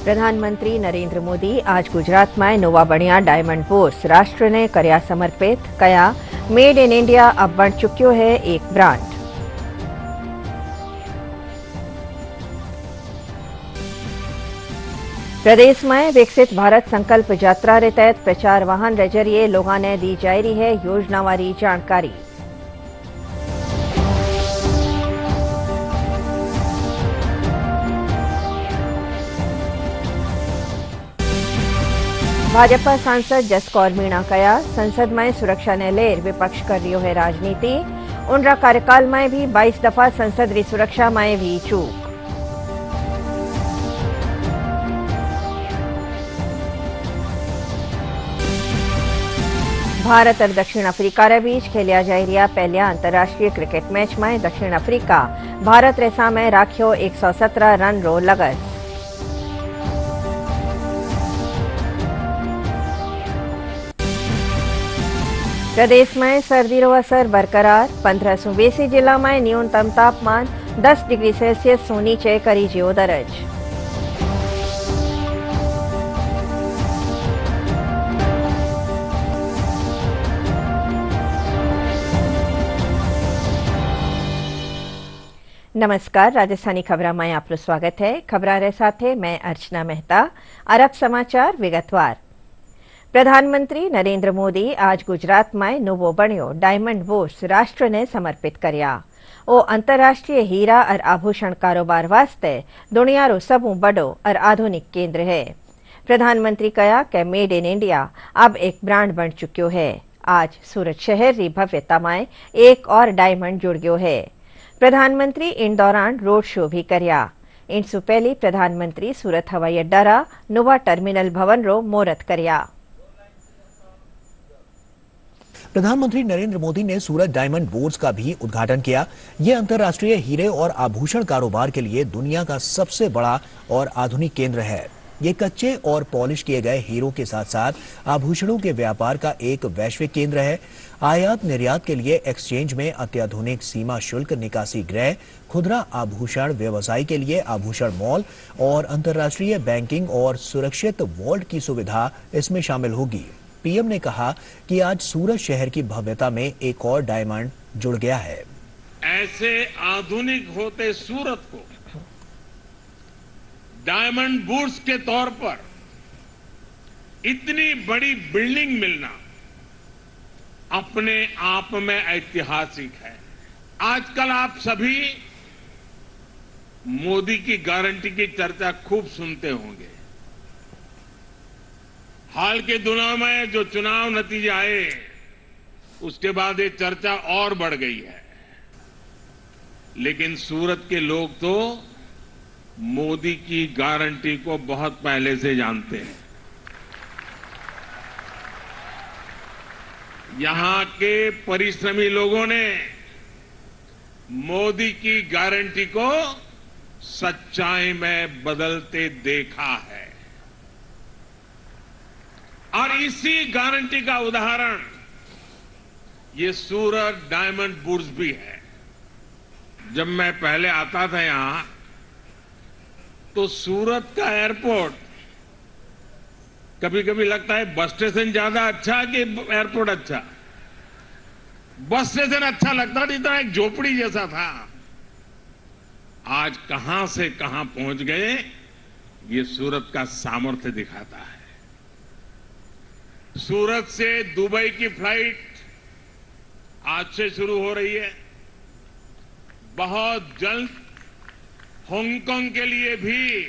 પ્રધાનમંત્રી નરેન્દ્ર મોદી આજ ગુજરાતમાં નવા બન્યા ડાયમંડ બોર્સ રાષ્ટ્રને કર્યા સમર્પિત કયા મેડ ઇન ઇન્ડિયા अब बन चुक्यो है एक ब्रांड। प्रदेश में विकसित भारत संकल्प यात्रा रे तहत प्रचार वाहन रे जरिए लोगों ने दी जा रही है योजनावारी जानकारी। भाजपा सांसद जसकौर मीणा कया संसद में सुरक्षा ने लेर विपक्ष कर रही है राजनीति। उनका कार्यकाल में भी 22 दफा संसद री सुरक्षा में भी चूक। भारत और दक्षिण अफ्रीका रे बीच खेलिया जा रहा पहला अंतर्राष्ट्रीय क्रिकेट मैच में दक्षिण अफ्रीका भारत रे सामे राख्यो 117 रन रो लगस। प्रदेश में सर्दी रो असर बरकरार। 15 सौ 20 जिला में न्यूनतम तापमान 10 डिग्री सेल्सियस सु नीचे करी जियो दर्ज। नमस्कार, राजस्थानी खबरा में आपको स्वागत है। खबरा रे साथे मैं अर्चना मेहता। अरब समाचार विगतवार। प्रधानमंत्री नरेंद्र मोदी आज गुजरात में नवो बन्यो डायमंड बोर्स राष्ट्र ने समर्पित करया। ओ अंतर्राष्ट्रीय हीरा और आभूषण कारोबार वास्ते दुनिया रो सबू बड़ो और आधुनिक केंद्र है। प्रधानमंत्री कहा कि मेड इन इंडिया अब एक ब्रांड बन चुक्यो है। आज सूरत शहर री भव्यता में एक और डायमंड जुड़ गयो है। प्रधानमंत्री इन दौरान रोड शो भी करया। इन सु पहली प्रधानमंत्री सूरत हवाई अड्डा रा नवा टर्मिनल भवन रो मोहरत करया। प्रधानमंत्री नरेंद्र मोदी ने सूरत डायमंड बोर्स का भी उद्घाटन किया। यह अंतर्राष्ट्रीय हीरे और आभूषण कारोबार के लिए दुनिया का सबसे बड़ा और आधुनिक केंद्र है। ये कच्चे और पॉलिश किए गए हीरों के साथ साथ आभूषणों के व्यापार का एक वैश्विक केंद्र है। आयात निर्यात के लिए एक्सचेंज में अत्याधुनिक सीमा शुल्क निकासी गृह, खुदरा आभूषण व्यवसाय के लिए आभूषण मॉल और अंतर्राष्ट्रीय बैंकिंग और सुरक्षित वॉल्ट की सुविधा इसमें शामिल होगी। पीएम ने कहा कि आज सूरत शहर की भव्यता में एक और डायमंड जुड़ गया है। ऐसे आधुनिक होते सूरत को डायमंड बोर्स के तौर पर इतनी बड़ी बिल्डिंग मिलना अपने आप में ऐतिहासिक है। आजकल आप सभी मोदी की गारंटी की चर्चा खूब सुनते होंगे। हाल के दिनों में जो चुनाव नतीजे आए उसके बाद ये चर्चा और बढ़ गई है, लेकिन सूरत के लोग तो मोदी की गारंटी को बहुत पहले से जानते हैं। यहां के परिश्रमी लोगों ने मोदी की गारंटी को सच्चाई में बदलते देखा है और इसी गारंटी का उदाहरण ये सूरत डायमंड बोर्स भी है। जब मैं पहले आता था यहां तो सूरत का एयरपोर्ट कभी कभी लगता है बस स्टेशन ज्यादा अच्छा कि एयरपोर्ट अच्छा। बस स्टेशन अच्छा लगता नहीं था, एक झोपड़ी जैसा था। आज कहां से कहां पहुंच गए, ये सूरत का सामर्थ्य दिखाता है। सूरत से दुबई की फ्लाइट आज से शुरू हो रही है। बहुत जल्द हांगकांग के लिए भी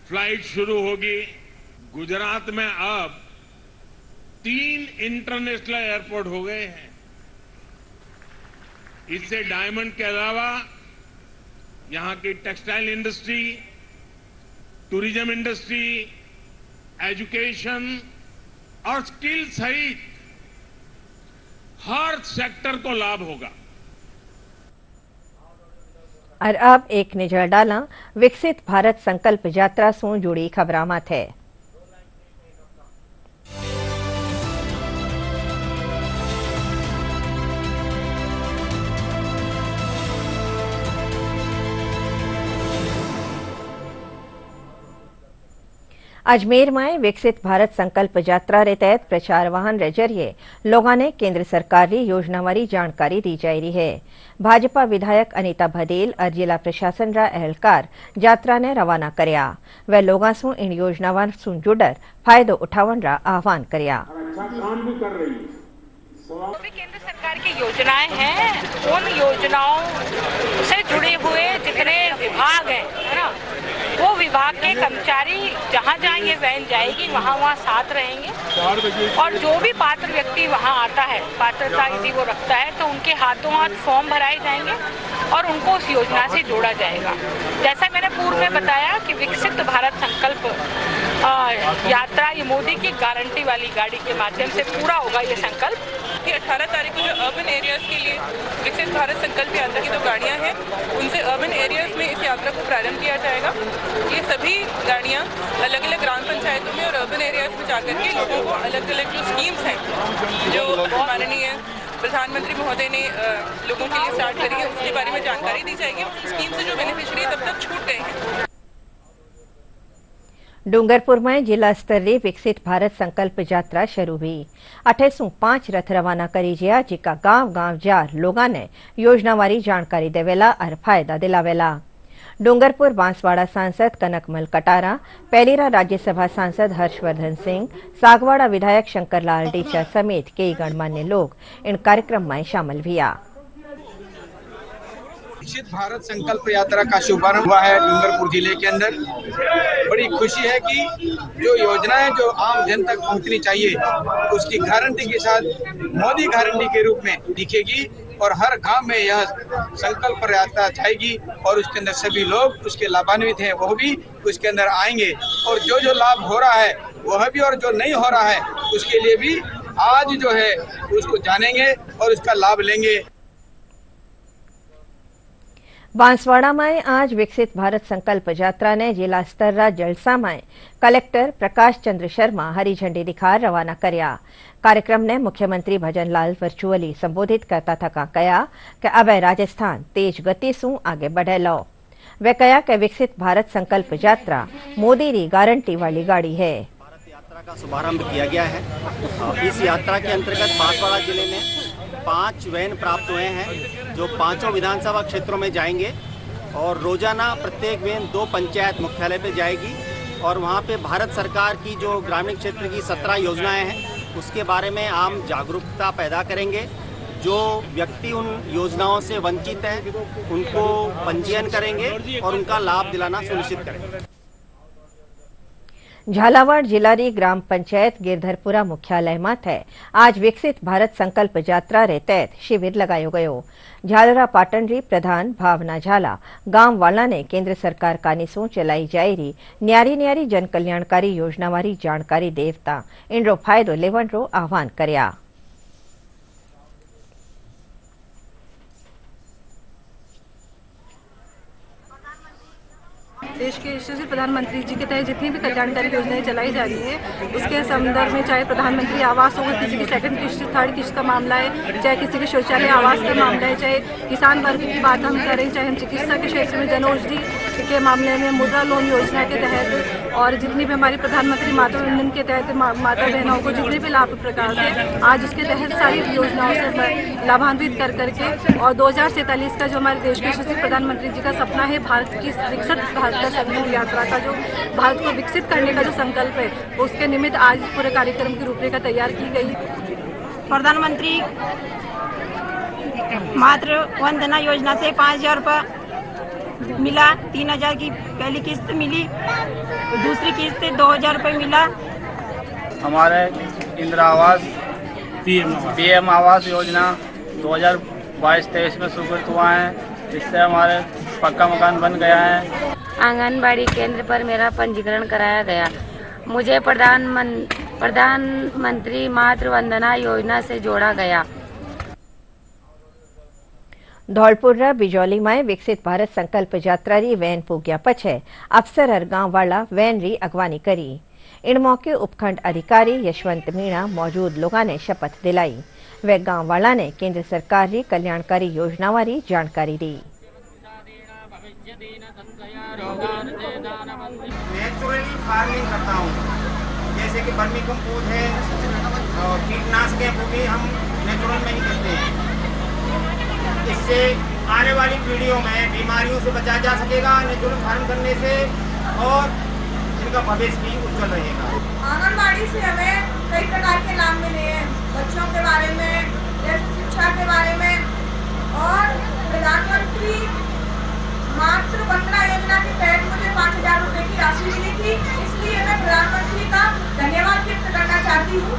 फ्लाइट शुरू होगी। गुजरात में अब 3 इंटरनेशनल एयरपोर्ट हो गए हैं। इससे डायमंड के अलावा यहां की textile industry, tourism industry, education और स्किल सहित हर सेक्टर को लाभ होगा। और अब एक नजर डाला विकसित भारत संकल्प यात्रा से जुड़ी खबरां माथे। अजमेर में विकसित भारत संकल्प यात्रा रे तहत प्रचार वाहन रे जरिए लोगों ने केंद्र सरकार की योजनावारी जानकारी दी जा रही है। भाजपा विधायक अनीता भदेल और जिला प्रशासन रा एहलकार यात्रा ने रवाना करया व लोगों से इन योजनावां से जुड़र फायदो उठावन रा आह्वान करया। केंद्र सरकार की योजनाएं हैं, उन योजनाओं से जुड़े हुए जितने विभाग हैं, है ना, वो विभाग के कर्मचारी जहाँ जहाँ ये वैन जाएगी वहाँ साथ रहेंगे और जो भी पात्र व्यक्ति वहाँ आता है, पात्रता यदि वो रखता है तो उनके हाथों हाथ फॉर्म भराए जाएंगे और उनको उस योजना से जोड़ा जाएगा। जैसा मैंने पूर्व में बताया कि विकसित भारत संकल्प यात्रा ये मोदी की गारंटी वाली गाड़ी के माध्यम से पूरा होगा ये संकल्प। 18 तारीख को जो अर्बन एरियाज के लिए विकसित भारत संकल्प यात्रा की 2 गाड़ियां हैं, उनसे अर्बन एरियाज में इस यात्रा को प्रारंभ किया जाएगा। ये सभी गाड़ियां अलग अलग ग्राम पंचायतों में और अर्बन एरियाज में जाकर के लोगों को अलग अलग जो स्कीम्स हैं जो माननीय प्रधानमंत्री महोदय ने लोगों के लिए स्टार्ट करी है उसके बारे में जानकारी दी जाएगी। स्कीम से जो बेनिफिशियरी तब तक छूट गए हैं। डूंगरपुर में जिला स्तरीय विकसित भारत संकल्प यात्रा शुरू हुई। 5 रथ रवाना करी गया जिका गांव-गांव जार लोगों ने योजनावारी जानकारी देवेला और फायदा दिलावेला। डूंगरपुर बांसवाड़ा सांसद कनकमल कटारा, पहलीरा राज्यसभा सांसद हर्षवर्धन सिंह, सागवाड़ा विधायक शंकरलाल डीचा समेत कई गणमान्य लोग इन कार्यक्रम में शामिल हुआ। विकसित भारत संकल्प यात्रा का शुभारंभ हुआ है डूंगरपुर जिले के अंदर। बड़ी खुशी है कि जो योजनाएं जो आम जन तक पहुंचनी चाहिए उसकी गारंटी के साथ मोदी गारंटी के रूप में दिखेगी और हर गांव में यह संकल्प यात्रा जाएगी और उसके अंदर सभी लोग उसके लाभान्वित हैं वो भी उसके अंदर आएंगे और जो लाभ हो रहा है वह भी और जो नहीं हो रहा है उसके लिए भी आज जो है उसको जानेंगे और उसका लाभ लेंगे। बांसवाड़ा में आज विकसित भारत संकल्प यात्रा ने जिला स्तर रा जलसा में कलेक्टर प्रकाश चंद्र शर्मा हरी झंडी दिखा रवाना करया। कार्यक्रम ने मुख्यमंत्री भजन लाल वर्चुअली संबोधित करता थका कहा कि अब राजस्थान तेज गति से आगे बढ़े लो। वे कहा कि विकसित भारत संकल्प यात्रा मोदी री गारंटी वाली गाड़ी है। भारत यात्रा का शुभारंभ किया गया है। इस यात्रा के अंतर्गत बांसवाड़ा जिले में 5 वैन प्राप्त हुए हैं जो 5 विधानसभा क्षेत्रों में जाएंगे और रोजाना प्रत्येक वैन 2 पंचायत मुख्यालय पे जाएगी और वहाँ पे भारत सरकार की जो ग्रामीण क्षेत्र की 17 योजनाएं हैं उसके बारे में आम जागरूकता पैदा करेंगे। जो व्यक्ति उन योजनाओं से वंचित हैं उनको पंजीयन करेंगे और उनका लाभ दिलाना सुनिश्चित करेंगे। झालावाड़ जिला री ग्राम पंचायत गिरधरपुरा मुख्यालय माथे आज विकसित भारत संकल्प यात्रा रे तहत शिविर लगायो गयो। झालरा पाटन री प्रधान भावना झाला गांव वाला ने केंद्र सरकार कानीसों चलाई जाई रही न्यारी जन कल्याणकारी योजनावारी जानकारी देवता इनरो फायदो लेवन रो आह्वान करया। देश के यशस्वी प्रधानमंत्री जी के तहत जितनी भी कल्याणकारी योजनाएं चलाई जा रही है उसके संदर्भ में चाहे प्रधानमंत्री आवास हो, किसी की 2nd किस्त 3rd किस्त का मामला है, चाहे किसी के शौचालय आवास का मामला है, चाहे किसान वर्ग की बात हम करें, चाहे हम चिकित्सा के क्षेत्र में जनऔषधि के मामले में मुद्रा लोन योजना के तहत और जितनी भी हमारी प्रधानमंत्री मातृ वंदन के तहत माता बहनों को जितने भी लाभ प्रकार थे आज उसके तहत सारी योजनाओं से लाभान्वित कर करके और 2047 का जो हमारे देश के यशस्वी प्रधानमंत्री जी का सपना है भारत की विकसित भारत संकल्प यात्रा का जो भारत को विकसित करने का जो संकल्प है उसके निमित्त आज पूरे कार्यक्रम की रूपरेखा तैयार की गई। प्रधानमंत्री मातृ वंदना योजना से 5,000 रुपये मिला, 3,000 की पहली किस्त मिली, दूसरी किस्त 2,000 रुपये मिला। हमारे इंदिरा आवास पीएम आवास योजना 2022-23 में स्वीकृत हुआ है, जिससे हमारे पक्का मकान बन गया है। आंगनबाड़ी केंद्र पर मेरा पंजीकरण कराया गया। मुझे प्रधानमंत्री मातृ वंदना योजना से जोड़ा गया। धौलपुर रा बिजौली में विकसित भारत संकल्प यात्रा री वैन पूग्या पछे अफसर और गांव वाला वैन री अगवानी करी। इन मौके उपखंड अधिकारी यशवंत मीणा मौजूद लोगों ने शपथ दिलाई। वे गांव वाला ने केंद्र सरकार की कल्याणकारी योजनावारी जानकारी दी। नेचुरल फार्मिंग करता हूँ, जैसे कि वर्मी कंपोस्ट है और कीटनाशक है, वो भी हम नेचुरल में ही करते हैं। इससे आने वाली पीढ़ियों में बीमारियों से बचा जा सकेगा नेचुरल फार्म करने से, और इनका भविष्य भी उज्जवल रहेगा। आंगनबाड़ी से हमें कई प्रकार के लाभ मिले हैं, बच्चों के बारे में, शिक्षा के बारे में, और प्रधानमंत्री मातृ वंदना योजना के तहत मुझे 5,000 रुपए की राशि मिली थी, इसलिए मैं प्रधानमंत्री का धन्यवाद व्यक्त करना चाहती हूँ।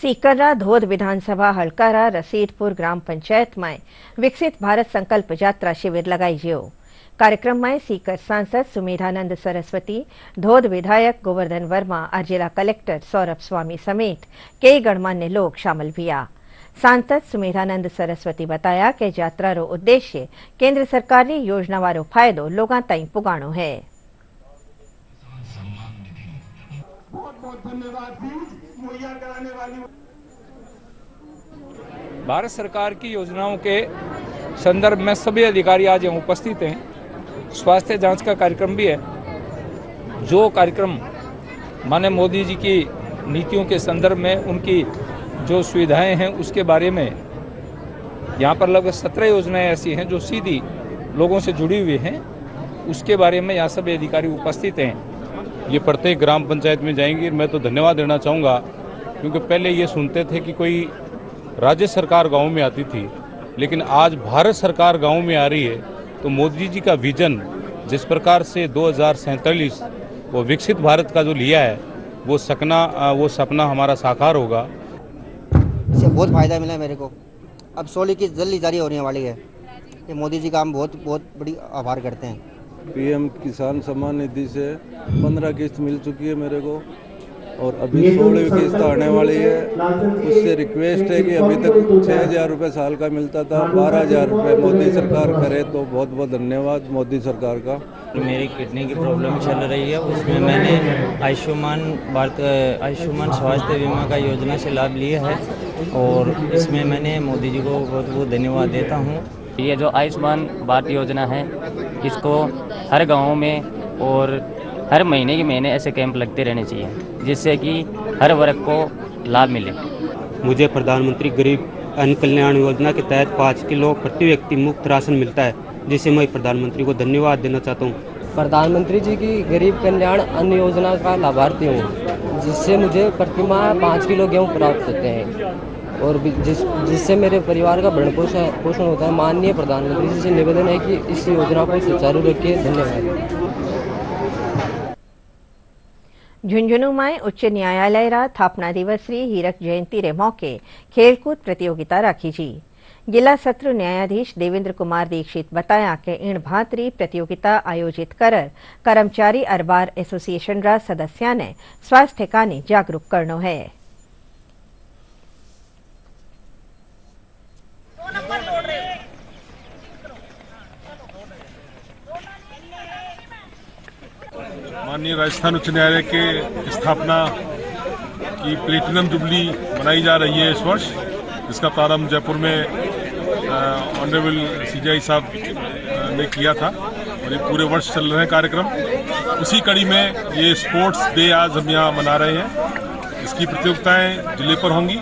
सीकररा धोद विधानसभा हलकारा रसीदपुर ग्राम पंचायत में विकसित भारत संकल्प यात्रा शिविर लगाई गयो। कार्यक्रम में सीकर सांसद सुमेधानंद सरस्वती, धोद विधायक गोवर्धन वर्मा और जिला कलेक्टर सौरभ स्वामी समेत कई गणमान्य लोग शामिल हुआ। सांसद सुमेधानंद सरस्वती बताया कि यात्रा रो उद्देश्य केंद्र सरकार की योजना वारो फायदो लोगां ताईं पुगाणो है। भारत सरकार की योजनाओं के संदर्भ में सभी अधिकारी आज यहाँ उपस्थित हैं। स्वास्थ्य जांच का कार्यक्रम भी है। जो कार्यक्रम माननीय मोदी जी की नीतियों के संदर्भ में उनकी जो सुविधाएं हैं उसके बारे में यहाँ पर लगभग 17 योजनाएं ऐसी हैं जो सीधी लोगों से जुड़ी हुई हैं। उसके बारे में यहाँ सभी अधिकारी उपस्थित हैं। ये प्रत्येक ग्राम पंचायत में जाएंगे। मैं तो धन्यवाद देना चाहूँगा, क्योंकि पहले ये सुनते थे कि कोई राज्य सरकार गांव में आती थी, लेकिन आज भारत सरकार गांव में आ रही है। तो मोदी जी का विजन जिस प्रकार से 2047 वो विकसित भारत का जो लिया है वो सपना हमारा साकार होगा। इससे बहुत फ़ायदा मिला है मेरे को। अब 16 की जल्दी जारी होने वाली है। ये मोदी जी का हम बहुत बड़ी आभार करते हैं। पीएम किसान सम्मान निधि से 15 किस्त मिल चुकी है मेरे को, और अभी 16वीं किस्त आने वाली है। उससे रिक्वेस्ट है कि अभी तक 6,000 रुपये साल का मिलता था, 12,000 रुपये मोदी सरकार करे, तो बहुत बहुत धन्यवाद मोदी सरकार का। मेरी किडनी की प्रॉब्लम चल रही है, उसमें मैंने आयुष्मान स्वास्थ्य बीमा का योजना से लाभ लिया है, और इसमें मैंने मोदी जी को बहुत बहुत धन्यवाद देता हूँ। ये जो आयुष्मान भारत योजना है, इसको हर गाँव में और हर महीने के महीने ऐसे कैंप लगते रहने चाहिए, जिससे कि हर वर्ग को लाभ मिले। मुझे प्रधानमंत्री गरीब अन्न कल्याण योजना के तहत 5 किलो प्रति व्यक्ति मुफ्त राशन मिलता है, जिससे मैं प्रधानमंत्री को धन्यवाद देना चाहता हूँ। प्रधानमंत्री जी की गरीब कल्याण अन्न योजना का लाभार्थी हूँ, जिससे मुझे प्रतिमाह 5 किलो गेहूँ प्राप्त होते हैं, और जिससे मेरे परिवार का भरण पोषण होता है। माननीय प्रधानमंत्री जी से निवेदन है कि इस योजना को सुचारू रखिए। धन्यवाद। झुंझुनू में उच्च न्यायालय रा स्थापना दिवस री हीरक जयंती रे मौके खेलकूद प्रतियोगिता राखी जी। जिला सत्र न्यायाधीश देवेंद्र कुमार दीक्षित बताया कि इन भांतरी प्रतियोगिता आयोजित कर कर्मचारी और बार एसोसिएशन रा सदस्या ने स्वास्थ्य काने जागरूक करनो है। माननीय राजस्थान उच्च न्यायालय के स्थापना की प्लेटिनम जुबली मनाई जा रही है इस वर्ष, जिसका प्रारंभ जयपुर में ऑनरेबल सीजेआई साहब ने किया था, और ये पूरे वर्ष चल रहे हैं कार्यक्रम। उसी कड़ी में ये स्पोर्ट्स डे आज हम यहाँ मना रहे हैं। इसकी प्रतियोगिताएं जिले पर होंगी,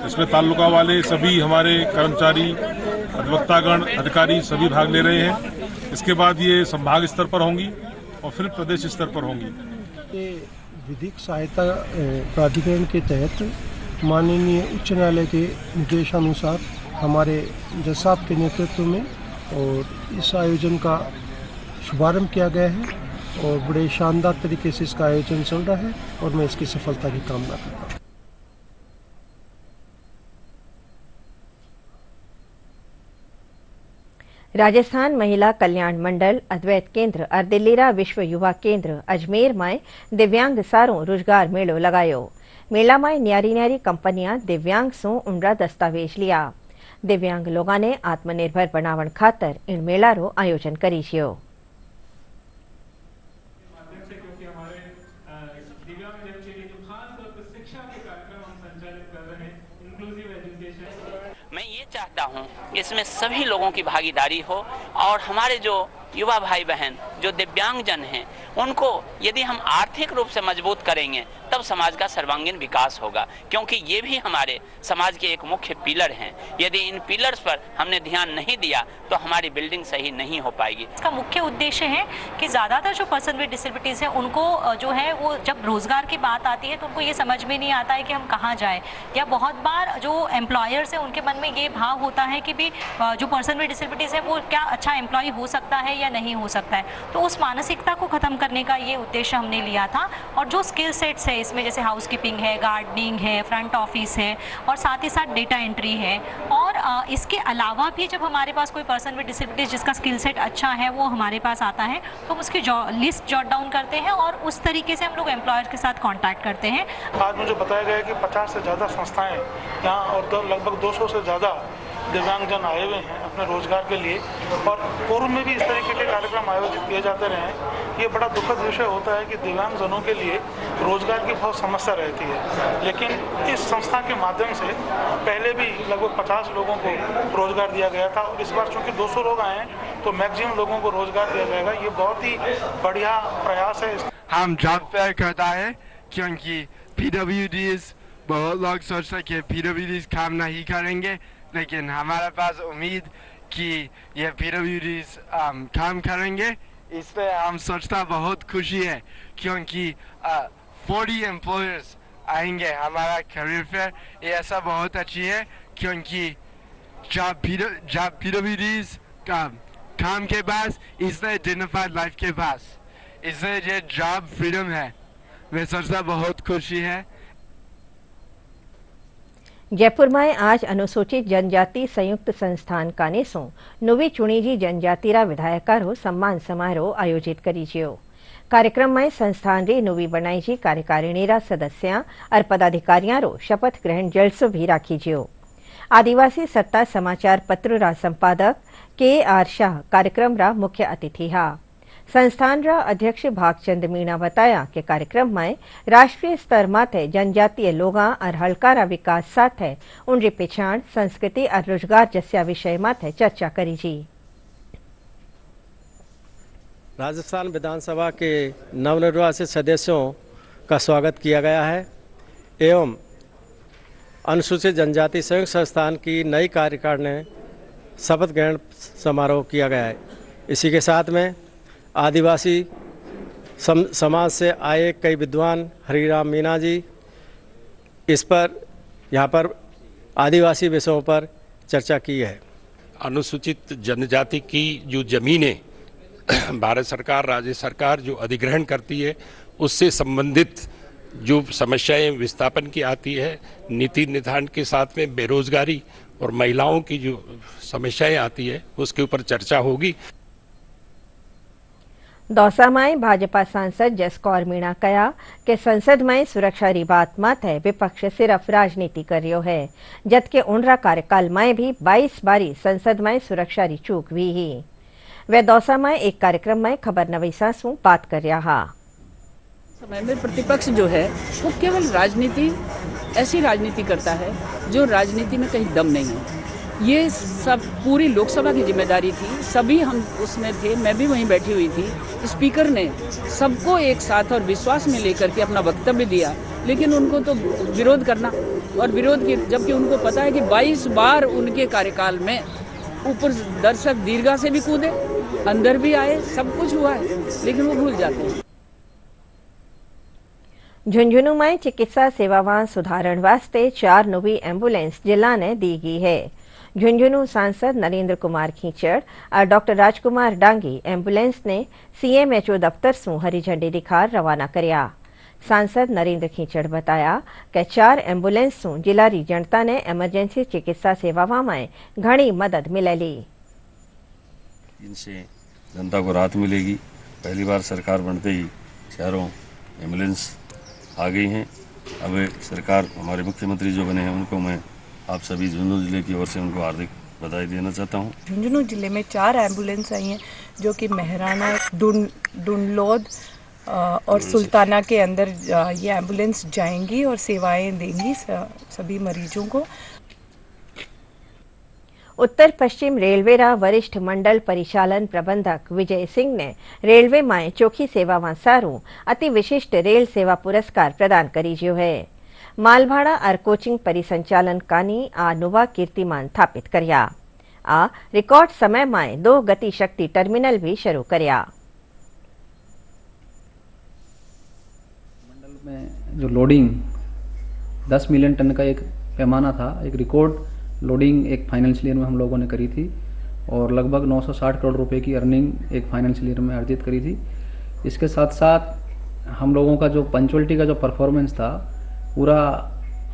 इसमें तालुका वाले सभी हमारे कर्मचारी, अधिवक्तागण, अधिकारी सभी भाग ले रहे हैं। इसके बाद ये संभाग स्तर पर होंगी और फिर प्रदेश स्तर पर होंगी। विधिक सहायता प्राधिकरण के तहत माननीय उच्च न्यायालय के निर्देशानुसार हमारे जज साहब के नेतृत्व में और इस आयोजन का शुभारंभ किया गया है, और बड़े शानदार तरीके से इसका आयोजन चल रहा है, और मैं इसकी सफलता की कामना करता हूँ। राजस्थान महिला कल्याण मंडल, अद्वैत केंद्र और दिल्लीरा विश्व युवा केंद्र अजमेर में दिव्यांग सारों रोजगार मेलो लगायो। मेला में न्यारी न्यारी कंपनियां दिव्यांग सो उनरा दस्तावेज लिया। दिव्यांग लोगों ने आत्मनिर्भर बनावण खातर इन मेला रो आयोजन करी छियो। मैं ये चाहता हूँ इसमें सभी लोगों की भागीदारी हो और हमारे जो युवा भाई बहन जो दिव्यांगजन हैं उनको यदि हम आर्थिक रूप से मजबूत करेंगे तब समाज का सर्वांगीण विकास होगा, क्योंकि ये भी हमारे समाज के एक मुख्य पिलर हैं। यदि इन पिलर्स पर हमने ध्यान नहीं दिया तो हमारी बिल्डिंग सही नहीं हो पाएगी। इसका मुख्य उद्देश्य है कि ज़्यादातर जो पर्सन विद डिसेबिलिटीज़ हैं उनको जो है वो जब रोज़गार की बात आती है तो उनको ये समझ में नहीं आता है कि हम कहाँ जाएँ, या बहुत बार जो एम्प्लॉयर्स हैं उनके मन में ये भाव होता है कि भी जो पर्सन विद डिसेबिलिटीज़ है वो क्या अच्छा एम्प्लॉय हो सकता है या नहीं हो सकता है। तो उस मानसिकता को ख़त्म करने का ये उद्देश्य हमने लिया था। और जो स्किल सेट्स है इसमें जैसे हाउसकीपिंग है, गार्डनिंग है, फ्रंट ऑफिस है और साथ ही साथ डेटा एंट्री है। और इसके अलावा भी जब हमारे पास कोई पर्सन विद डिसेबिलिटीज जिसका स्किल सेट अच्छा है वो हमारे पास आता है तो हम उसकी लिस्ट जॉट डाउन करते हैं और उस तरीके से हम लोग एम्प्लॉयर के साथ कॉन्टैक्ट करते हैं। आज मुझे बताया गया कि 50 से ज़्यादा संस्थाएं यहाँ और लगभग 200 से ज़्यादा दिव्यांगजन आए हुए हैं अपने रोजगार के लिए, और पूर्व में भी इस तरीके के कार्यक्रम आयोजित किए जाते रहे हैं। ये बड़ा दुखद विषय होता है कि दिव्यांगजनों के लिए रोजगार की बहुत समस्या रहती है, लेकिन इस संस्था के माध्यम से पहले भी लगभग 50 लोगों को रोजगार दिया गया था और इस बार चूँकि 200 लोग आए हैं तो मैक्सिमम लोगों को रोजगार दिया जाएगा। ये बहुत ही बढ़िया प्रयास है। हम जॉब फेयर करता है क्योंकि PWDs बहुत लोग सोचते हैं कि PWDs काम नहीं करेंगे, लेकिन हमारे पास उम्मीद कि ये PWDs काम करेंगे, इसलिए हम सोचता बहुत खुशी है क्योंकि 40 एम्प्लॉयर्स आएंगे हमारा करियर फेयर। ये ऐसा बहुत अच्छी है क्योंकि जब PWDs का काम के पास इसलिए डिग्निफाइड लाइफ के पास इसलिए ये जॉब फ्रीडम है। मैं सोचता बहुत खुशी है। जयपुर में आज अनुसूचित जनजाति संयुक्त संस्थान कानेसो नवी चुणीजी जनजातिरा विधायकारो सम्मान समारोह आयोजित करीजियो। कार्यक्रम में संस्थान री नवी बनाईजी कार्यकारिणीरा सदस्या और अधिकारियारो शपथ ग्रहण जलसो भी राखीजियो। आदिवासी सत्ता समाचार पत्र रा संपादक KR शाह कार्यक्रम रा मुख्य अतिथि हा। संस्थान रा अध्यक्ष भागचंद मीणा बताया कि कार्यक्रम में राष्ट्रीय स्तर माथे जनजातीय लोगा और हलकारा विकास साथे उनरी पहचान, संस्कृति और रोजगार जस्या विषय माथे चर्चा करी जी। राजस्थान विधानसभा के नवनिर्वाचित सदस्यों का स्वागत किया गया है एवं अनुसूचित जनजाति संयुक्त संस्थान की नई कार्यकारिणी शपथ ग्रहण समारोह किया गया है। इसी के साथ में आदिवासी समाज से आए कई विद्वान हरिराम मीणा जी इस पर यहाँ पर आदिवासी विषयों पर चर्चा की है। अनुसूचित जनजाति की जो जमीनें भारत सरकार, राज्य सरकार जो अधिग्रहण करती है उससे संबंधित जो समस्याएं विस्थापन की आती है, नीति निर्धारण के साथ में बेरोजगारी और महिलाओं की जो समस्याएं आती है उसके ऊपर चर्चा होगी। दौसा में भाजपा सांसद जसकौर मीणा कहा कि संसद में सुरक्षा री बात मत है, विपक्ष सिर्फ राजनीति कर रही है, जबकि उनरा कार्यकाल में भी 22 बारी संसद में सुरक्षा री चूक हुई ही। वे दौसा में एक कार्यक्रम में खबर नवीसा से बात कर रहा। समय में प्रतिपक्ष जो है वो केवल राजनीति, ऐसी राजनीति करता है जो राजनीति में कहीं दम नहीं है। ये सब पूरी लोकसभा की जिम्मेदारी थी, सभी हम उसमें थे, मैं भी वहीं बैठी हुई थी। स्पीकर ने सबको एक साथ और विश्वास में लेकर के अपना वक्तव्य दिया, लेकिन उनको तो विरोध करना और विरोध की, जबकि उनको पता है कि 22 बार उनके कार्यकाल में ऊपर दर्शक दीर्घा से भी कूदे, अंदर भी आए, सब कुछ हुआ है, लेकिन वो भूल जाते हैं। झुंझुनू में चिकित्सा सेवावां सुधारण वास्ते 4 नवी एम्बुलेंस जिला ने दी गई है। झुंझुनू सांसद नरेंद्र कुमार खींचड़ और डॉक्टर राजकुमार डांगी एम्बुलेंस ने CMHO दफ्तर से हरी झंडी दिखा रवाना करया। सांसद नरेंद्र खींचड़ बताया कि 4 एम्बुलेंस से जिला री जनता ने इमरजेंसी चिकित्सा सेवावां में घनी मदद मिलेली। इनसे जनता को राहत मिलेगी। पहली बार सरकार बनते ही 4 एम्बुलेंस आ गई हैं। अब सरकार, हमारे मुख्यमंत्री जो बने हैं उनको मैं आप सभी झुंझुनू जिले की ओर से उनको हार्दिक बधाई देना चाहता हूँ। झुंझुनू जिले में 4 एम्बुलेंस आई हैं जो कि मेहराना, डुनलोद और सुल्ताना के अंदर ये एम्बुलेंस जाएंगी और सेवाएं देंगी सभी मरीजों को। उत्तर पश्चिम रेलवेरा वरिष्ठ मंडल परिचालन प्रबंधक विजय सिंह ने रेलवे में चोखी सेवा में सारू अति विशिष्ट रेल सेवा पुरस्कार प्रदान करीजो है। मालभाड़ा और कोचिंग परिसंचालन कानी आ नवा कीर्तिमान स्थापित कर्या। आ रिकॉर्ड समय में 2 गति शक्ति टर्मिनल भी शुरू कर्या। मंडल में जो लोडिंग 10 मिलियन टन का एक पैमाना था, एक रिकॉर्ड लोडिंग एक फाइनेंशियल ईयर में हम लोगों ने करी थी और लगभग 960 करोड़ रुपए की अर्निंग एक फाइनेंशियल ईयर में अर्जित करी थी। इसके साथ साथ हम लोगों का जो पंचुअलिटी का जो परफॉर्मेंस था पूरा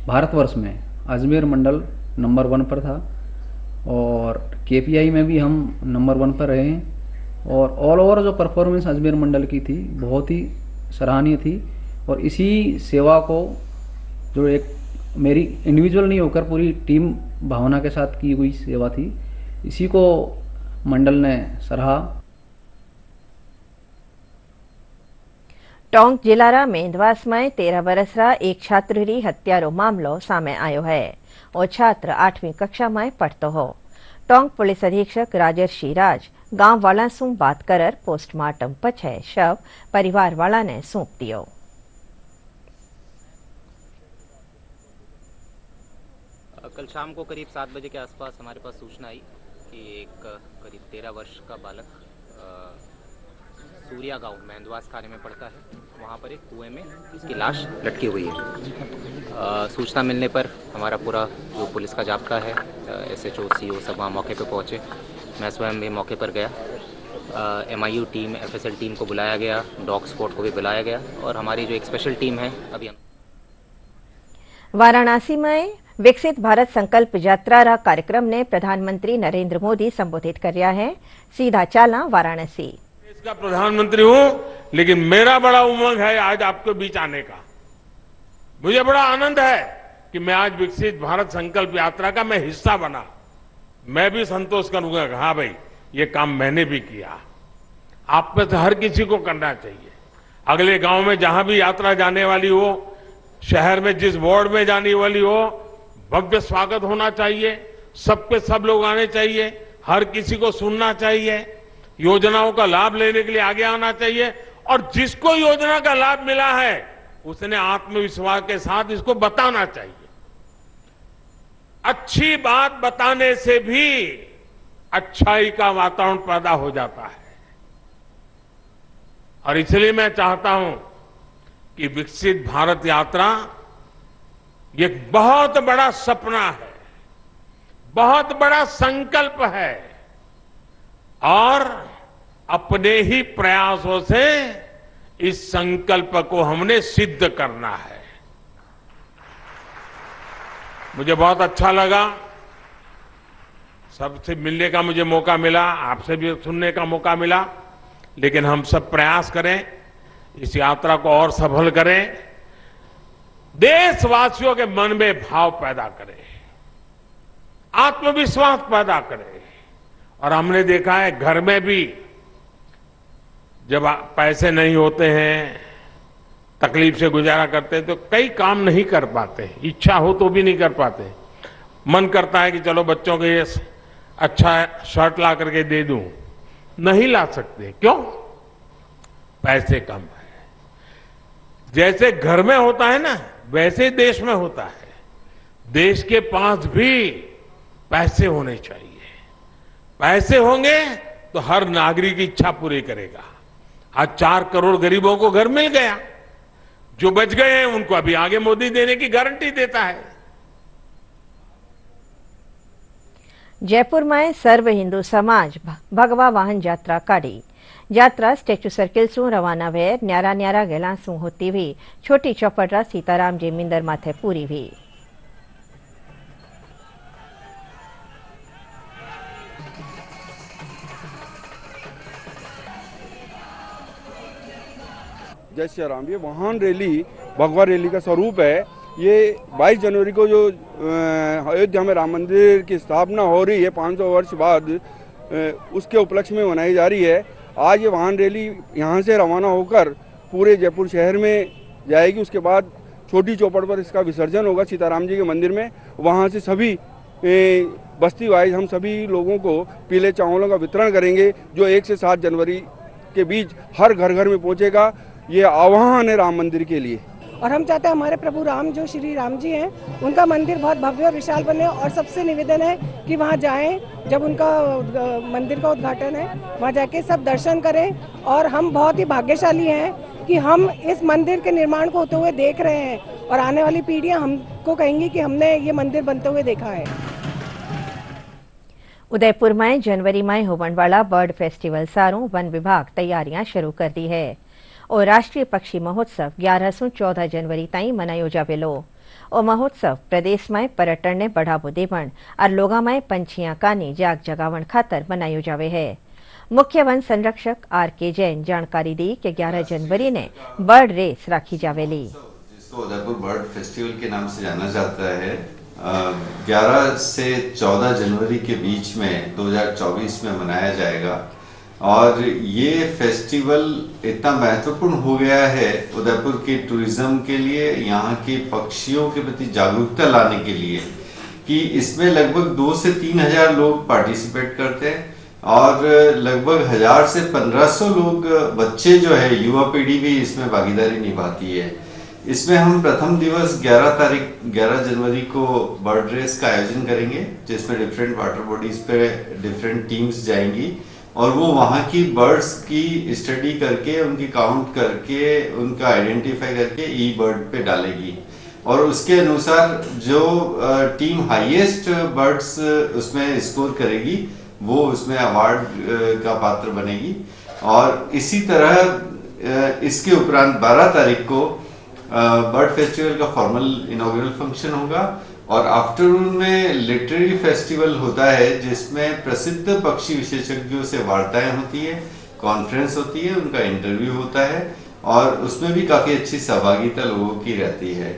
भारतवर्ष में अजमेर मंडल नंबर 1 पर था और KPI में भी हम नंबर 1 पर रहे हैं और ऑल ओवर जो परफॉर्मेंस अजमेर मंडल की थी बहुत ही सराहनीय थी। और इसी सेवा को जो एक मेरी इंडिविजुअल नहीं होकर पूरी टीम भावना के साथ की हुई सेवा थी, इसी को मंडल ने सराहा। टोंक जिलारा मेंदवास में 13 वर्षरा एक छात्र री हत्यारो मामलो सामे आयो है और छात्र 8वीं कक्षा में पढ़तो हो। टोंक पुलिस अधीक्षक राजर्षि राज गांव वाला सु बात कर पोस्टमार्टम पछे शव परिवार वाला ने सौंप दियो। कल शाम को करीब 7 बजे के आसपास हमारे पास सूचना आई कि एक करीब 13 वर्ष का बालक सूर्या गांव मेंदवास थाने में पड़ता है। वहां पर एक कुएं में इसकी लाश लटकी हुई है। सूचना मिलने पर हमारा पूरा जो पुलिस का जाब्ता है SHO CO सब वहाँ मौके पर पहुँचे। मैं स्वयं भी मौके पर गया। MIU टीम FSL टीम को बुलाया गया, डॉग स्क्वाड को भी बुलाया गया और हमारी जो एक स्पेशल टीम है अभी वाराणसी में विकसित भारत संकल्प यात्रा रा कार्यक्रम ने प्रधानमंत्री नरेंद्र मोदी संबोधित कर रहा है। सीधा चाला वाराणसी। देश का प्रधानमंत्री हूं, लेकिन मेरा बड़ा उमंग है आज आपके बीच आने का। मुझे बड़ा आनंद है कि मैं आज विकसित भारत संकल्प यात्रा का मैं हिस्सा बना। मैं भी संतोष करूंगा कि हाँ भाई ये काम मैंने भी किया। आप में से हर किसी को करना चाहिए। अगले गांव में जहां भी यात्रा जाने वाली हो, शहर में जिस वार्ड में जाने वाली हो, भव्य स्वागत होना चाहिए। सबके सब लोग आने चाहिए, हर किसी को सुनना चाहिए, योजनाओं का लाभ लेने के लिए आगे आना चाहिए और जिसको योजना का लाभ मिला है उसने आत्मविश्वास के साथ इसको बताना चाहिए। अच्छी बात बताने से भी अच्छाई का वातावरण पैदा हो जाता है और इसलिए मैं चाहता हूं कि विकसित भारत यात्रा ये एक बहुत बड़ा सपना है, बहुत बड़ा संकल्प है और अपने ही प्रयासों से इस संकल्प को हमने सिद्ध करना है। मुझे बहुत अच्छा लगा, सबसे मिलने का मुझे मौका मिला, आपसे भी सुनने का मौका मिला, लेकिन हम सब प्रयास करें, इस यात्रा को और सफल करें, देशवासियों के मन में भाव पैदा करें, आत्मविश्वास पैदा करें। और हमने देखा है घर में भी जब पैसे नहीं होते हैं, तकलीफ से गुजारा करते हैं तो कई काम नहीं कर पाते, इच्छा हो तो भी नहीं कर पाते। मन करता है कि चलो बच्चों के ये अच्छा शर्ट ला करके दे दूं, नहीं ला सकते। क्यों? पैसे कम है। जैसे घर में होता है ना, वैसे देश में होता है। देश के पास भी पैसे होने चाहिए। पैसे होंगे तो हर नागरिक की इच्छा पूरी करेगा। आज 4 करोड़ गरीबों को घर मिल गया, जो बच गए हैं उनको अभी आगे मोदी देने की गारंटी देता है। जयपुर में सर्व हिंदू समाज भगवा वाहन यात्रा काढ़ी। यात्रा स्टेच्यू सर्किल सु रवाना वे न्यारा न्यारा गेला सु होती हुई छोटी चौपड़रा सीताराम जी मिंदर माथे पूरी हुई। जय श्री राम। ये वाहन रैली भगवा रैली का स्वरूप है। ये 22 जनवरी को जो अयोध्या में राम मंदिर की स्थापना हो रही है 500 वर्ष बाद, उसके उपलक्ष्य में मनाई जा रही है। आज ये वाहन रैली यहाँ से रवाना होकर पूरे जयपुर शहर में जाएगी। उसके बाद छोटी चौपड़ पर इसका विसर्जन होगा सीताराम जी के मंदिर में। वहाँ से सभी बस्ती वाइज हम सभी लोगों को पीले चावलों का वितरण करेंगे, जो 1 से 7 जनवरी के बीच हर घर घर में पहुंचेगा। ये आह्वान है राम मंदिर के लिए। और हम चाहते हैं हमारे प्रभु राम जो श्री राम जी हैं, उनका मंदिर बहुत भव्य और विशाल बने। और सबसे निवेदन है कि वहाँ जाएं, जब उनका मंदिर का उद्घाटन है वहाँ जाके सब दर्शन करें। और हम बहुत ही भाग्यशाली हैं कि हम इस मंदिर के निर्माण को होते हुए देख रहे हैं, और आने वाली पीढ़ियाँ हमको कहेंगी कि हमने ये मंदिर बनते हुए देखा है। उदयपुर में जनवरी में होने वाला बर्ड फेस्टिवल सारों वन विभाग तैयारियां शुरू कर दी है और राष्ट्रीय पक्षी महोत्सव 11 से 14 जनवरी ताईं मनायो जावेलो। और महोत्सव प्रदेश में पर्यटन ने बढ़ावो देवण और लोगा में पंछियां कानी जाग जगावण खातर मनायो जावे है। मुख्य वन संरक्षक R.K. जैन जानकारी दी कि 11 जनवरी ने बर्ड रेस राखी जावेली, जिसको उदयपुर बर्ड फेस्टिवल के नाम से जाना जाता है। 11 से 14 जनवरी के बीच में 2024 में मनाया जाएगा। और ये फेस्टिवल इतना महत्वपूर्ण हो गया है उदयपुर के टूरिज्म के लिए, यहाँ के पक्षियों के प्रति जागरूकता लाने के लिए, कि इसमें लगभग 2 से 3 हजार लोग पार्टिसिपेट करते हैं और लगभग 1000 से 1500 लोग बच्चे जो है, युवा पीढ़ी भी इसमें भागीदारी निभाती है। इसमें हम प्रथम दिवस 11 जनवरी को बर्ड रेस का आयोजन करेंगे, जिसमें डिफरेंट वाटर बॉडीज पे डिफरेंट टीम्स जाएंगी और वो वहाँ की बर्ड्स की स्टडी करके, उनकी काउंट करके, उनका आइडेंटिफाई करके ई बर्ड पे डालेगी। और उसके अनुसार जो टीम हाईएस्ट बर्ड्स उसमें स्कोर करेगी वो उसमें अवार्ड का पात्र बनेगी। और इसी तरह इसके उपरांत 12 तारीख को बर्ड फेस्टिवल का फॉर्मल इनॉग्रल फंक्शन होगा और आफ्टरनून में लिटरेरी फेस्टिवल होता है, जिसमें प्रसिद्ध पक्षी विशेषज्ञों से वार्ताएं होती है, कॉन्फ्रेंस होती है, उनका इंटरव्यू होता है और उसमें भी काफी अच्छी सहभागिता लोगों की रहती है।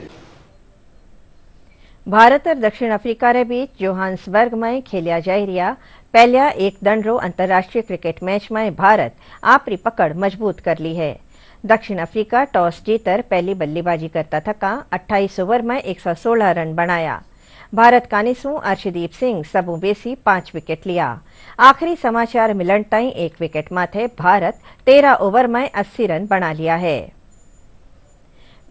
भारत और दक्षिण अफ्रीका रे बीच जोहान्सबर्ग में खेलिया जाई रिया पहलिया एक दंडरो अंतर्राष्ट्रीय क्रिकेट मैच में भारत आपरी पकड़ मजबूत कर ली है। दक्षिण अफ्रीका टॉस जीतर पहली बल्लेबाजी करता थका 28 ओवर में 116 रन बनाया। भारत कानिसू अर्शदीप सिंह सबू बेसी 5 विकेट लिया। आखिरी समाचार मिलन ताईं 1 विकेट माथे भारत 13 ओवर में 80 रन बना लिया है।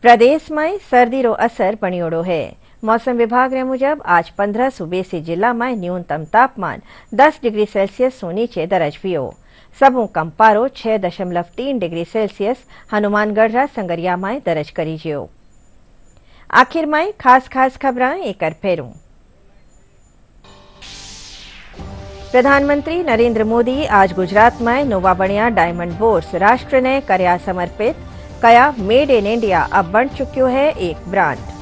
प्रदेश में सर्दी रो असर बणियोड़ो है। मौसम विभाग रे मुजब आज 15 सूबेसी जिला में न्यूनतम तापमान 10 डिग्री सेल्सियस सु नीचे दर्ज हुयो। सबू कम पारो 6.3 डिग्री सेल्सियस हनुमानगढ़ रा संगरिया में दर्ज करी जियो। आखिर में खास खबरें एक फेरूं। प्रधानमंत्री नरेंद्र मोदी आज गुजरात में नोवा बणिया डायमंड बोर्स राष्ट्र ने करया समर्पित, कया मेड इन इंडिया अब बन चुक्यो है एक ब्रांड।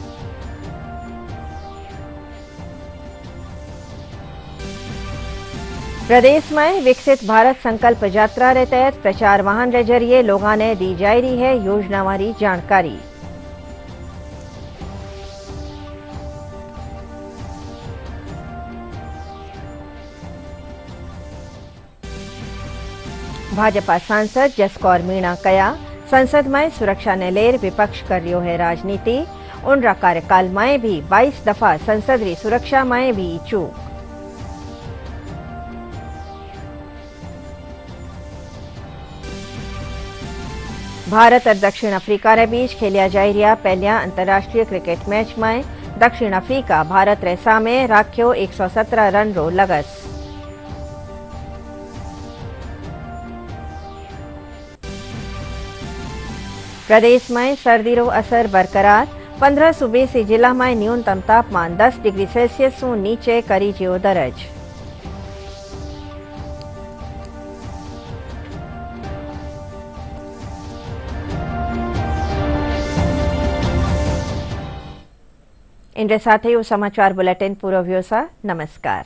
प्रदेश में विकसित भारत संकल्प यात्रा के तहत प्रचार वाहन के जरिए लोगों ने दी जा रही है योजना वाली जानकारी। भाजपा सांसद जसकौर मीणा कया संसद में सुरक्षा ने लेर विपक्ष कर रियो है राजनीति। उनका कार्यकाल में भी 22 दफा संसद री सुरक्षा में भी चूक। भारत और दक्षिण अफ्रीका रे बीच खेलिया जा रहा पहलिया अंतर्राष्ट्रीय क्रिकेट मैच में दक्षिण अफ्रीका भारत रे सामे राख्यो 117 रन रो लगस। प्रदेश में सर्दी रो असर बरकरार। 15 सूबेसी जिला में न्यूनतम तापमान 10 डिग्री सेल्सियस सु नीचे करी जियो दर्ज। इनके साथ ही समाचार बुलेटिन पूरो व्यो सा। नमस्कार।